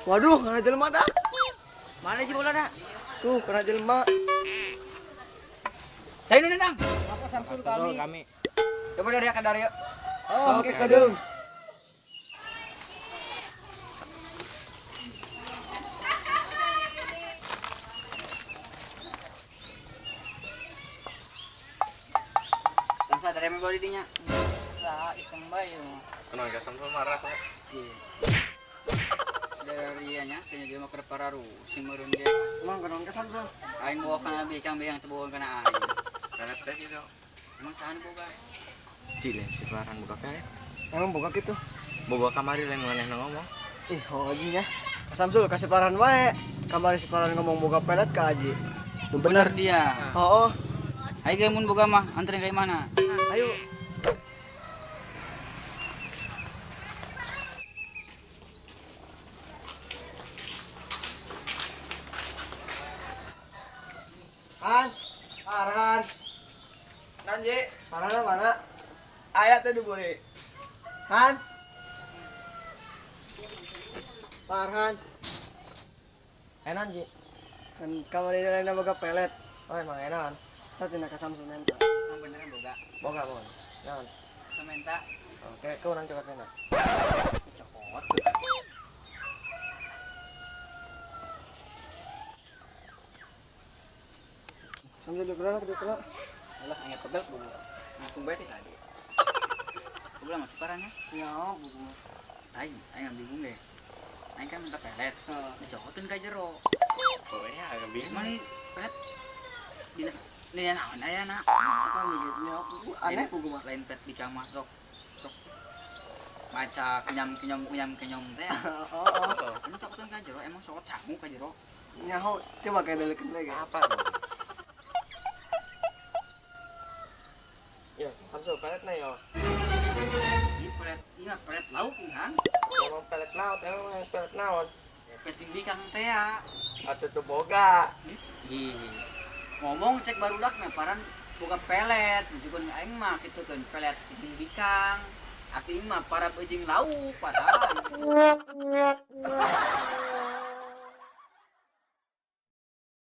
Waduh, kena jelma dah. Mana sih bola dah? Tuh, kena jelma. Saya ini nendang. Apa Samsul kami? Coba dari ya kadar yuk. Oh, Oke, kadung. Bangsa dari membawa didinya. sa isang bayo. Ano ka samsul marah ko. Dari nya, sini dia mau ke pararu, sing merun dia. Emang kena kesan tuh. Aing bawa kana bikang bikang tebuhan kana aing. Karet teh gitu. Emang saan boga? Cilen si Farhan buka karet. Emang buka gitu. Boba kamari lain maneh ngomong. Ih, oh aji ya. Samsul kasih paran wae. Kamari si paran ngomong boga pelet ka aji. Bener dia. Oh, Ayo ge mun boga mah, anterin kayak mana? ayo. Han, Farhan. Nanji, Farhan mana? Ayat tuh boleh. Han. Farhan. Enan Ji. Kan kamar ini lain boga pelet. Oh emang enan. Tapi nak Samsul menta. Emang beneran boga. Boga mon. Jangan. Samenta. Oke, kau nang coba kena. Cokot. Samsul dulu kena. Alah, aing pegel boga. Langsung bae tadi. Boga masih parahnya. Ya, boga. Aing bingung deh. Aing kan minta pelet. Dicokotin ka jero. Oh ya agak bingung. Mana pelet? Dinas nih naon aya na. Apa mikirnya aku aneh boga mah. Lain pet di kamar sok. Maca kenyam teh. Oh. Ini cokotin ka jero emang cokot sangu ka jero. Nyaho coba kayak dalekin lagi. Apa? Ya, Samsul pelet na yo. Iya pelet lauk kan. Emang pelet laut, emang pelet naon. Pet tinggi kang teh ya. Atuh tuh boga. Ih. Ngomong cek barudak mah paran boga pelet, meskipun aing mah kitu kan pelet tinggi kang. Ati mah para bejing lauk padahal.